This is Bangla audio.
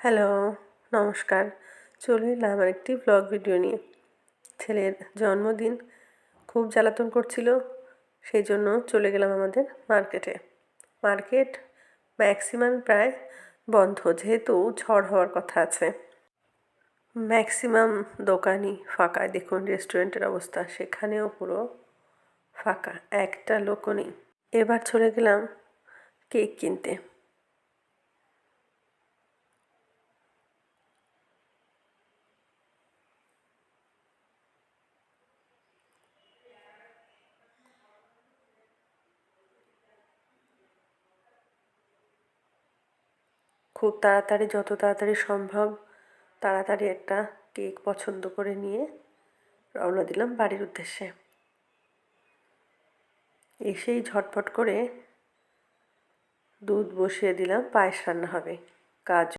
হ্যালো, নমস্কার। চলে এলাম আরেকটি ব্লগ ভিডিও নিয়ে। ছেলের জন্মদিন, খুব জ্বালাতন করছিল, সেই জন্য চলে গেলাম আমাদের মার্কেটে। মার্কেট ম্যাক্সিমাম প্রায় বন্ধ, যেহেতু ঝড় হওয়ার কথা আছে। ম্যাক্সিমাম দোকানই ফাঁকা। দেখুন রেস্টুরেন্টের অবস্থা, সেখানেও পুরো ফাঁকা, একটা লোকও নেই। এবার চলে গেলাম কেক কিনতে। খুব তাড়াতাড়ি, যত তাড়াতাড়ি সম্ভব তাড়াতাড়ি একটা কেক পছন্দ করে নিয়ে রওনা দিলাম বাড়ির উদ্দেশ্যে। এসেই ঝটপট করে দুধ বসিয়ে দিলাম, পায়েস রান্না হবে। কাজ